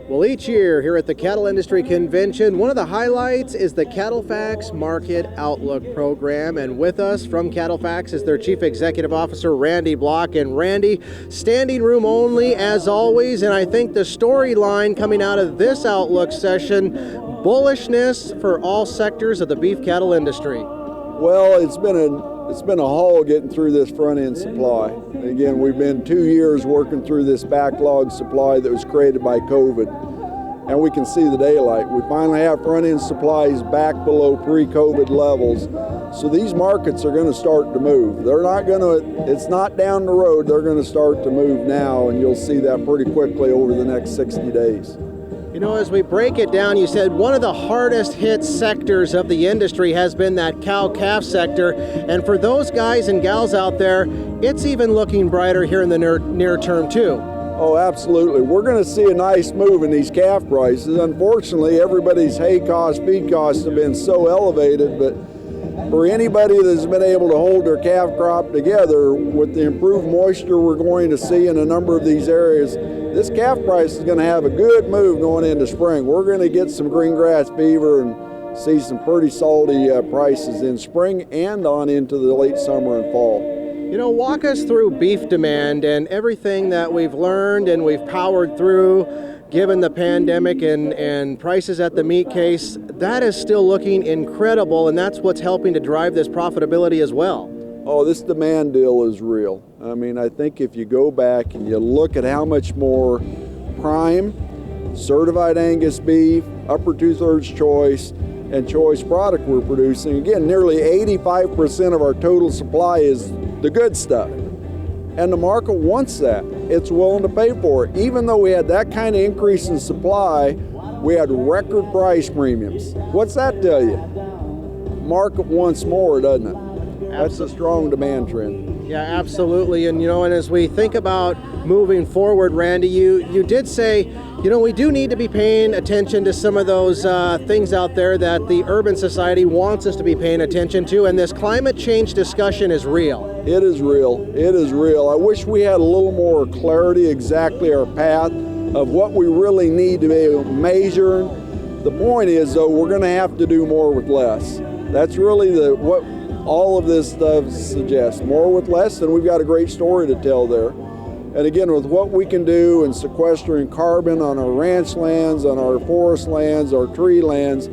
Well, each year here at the Cattle Industry Convention, one of the highlights is the CattleFax Market Outlook Program. And with us from CattleFax is their Chief Executive Officer, Randy Blach. And Randy, standing room only as always. And I think the storyline coming out of this Outlook session, bullishness for all sectors of the beef cattle industry. Well, it's been a haul getting through this front-end supply. Again, we've been 2 years working through this backlog supply that was created by COVID, and we can see the daylight. We finally have front-end supplies back below pre-COVID levels, so these markets are going to start to move. It's not down the road, they're going to start to move now, and you'll see that pretty quickly over the next 60 days. You know, as we break it down, you said one of the hardest hit sectors of the industry has been that cow-calf sector. And for those guys and gals out there, it's even looking brighter here in the near term too. Oh, absolutely. We're going to see a nice move in these calf prices. Unfortunately, everybody's hay costs, feed costs have been so elevated, but for anybody that's been able to hold their calf crop together with the improved moisture we're going to see in a number of these areas, this calf price is going to have a good move going into spring. We're going to get some green grass fever and see some pretty salty prices in spring and on into the late summer and fall. You know, walk us through beef demand and everything that we've learned and we've powered through given the pandemic and prices at the meat case. That is still looking incredible, and that's what's helping to drive this profitability as well. Oh, this demand deal is real. I mean, I think if you go back and you look at how much more prime, certified Angus beef, upper two-thirds choice, and choice product we're producing, again, nearly 85% of our total supply is the good stuff. And the market wants that. It's willing to pay for it. Even though we had that kind of increase in supply, we had record price premiums. What's that tell you? Market wants more, doesn't it? That's a strong demand trend. Yeah, absolutely. And, you know, and as we think about moving forward, Randy, you did say, you know, we do need to be paying attention to some of those things out there that the urban society wants us to be paying attention to. And this climate change discussion is real. It is real. It is real. I wish we had a little more clarity exactly our path of what we really need to be able to measure. The point is, though, we're going to have to do more with less. That's really what all of this stuff suggests. More with less, and we've got a great story to tell there. And again, with what we can do in sequestering carbon on our ranch lands, on our forest lands, our tree lands,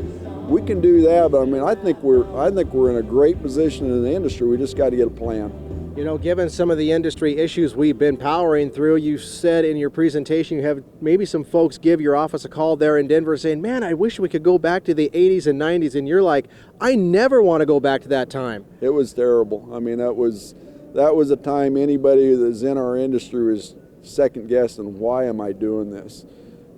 we can do that. But I mean, I think we're in a great position in the industry. We just got to get a plan. You know, given some of the industry issues we've been powering through, you said in your presentation you have maybe some folks give your office a call there in Denver saying, man, I wish we could go back to the 80s and 90s. And you're like, I never want to go back to that time. It was terrible. I mean, that was a time anybody that's in our industry was second guessing, why am I doing this?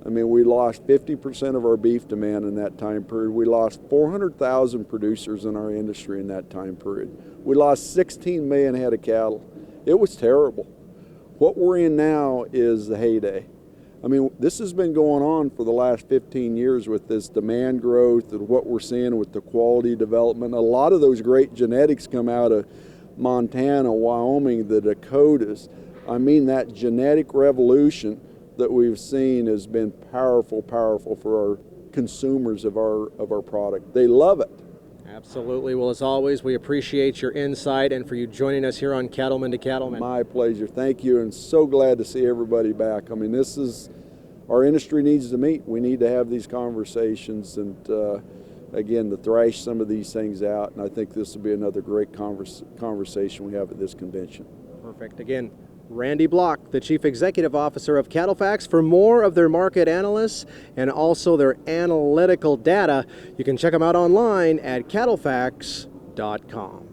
I mean, we lost 50% of our beef demand in that time period. We lost 400,000 producers in our industry in that time period. We lost 16 million head of cattle. It was terrible. What we're in now is the heyday. I mean, this has been going on for the last 15 years with this demand growth and what we're seeing with the quality development. A lot of those great genetics come out of Montana, Wyoming, the Dakotas. I mean, that genetic revolution that we've seen has been powerful for our consumers of our product. They love it. Absolutely. Well, as always, we appreciate your insight and for you joining us here on Cattleman to Cattleman. My pleasure. Thank you, and so glad to see everybody back. I mean, our industry needs to meet. We need to have these conversations and, again, to thrash some of these things out, and I think this will be another great conversation we have at this convention. Perfect. Again, Randy Blach, the Chief Executive Officer of CattleFax. For more of their market analysts and also their analytical data, you can check them out online at cattlefax.com.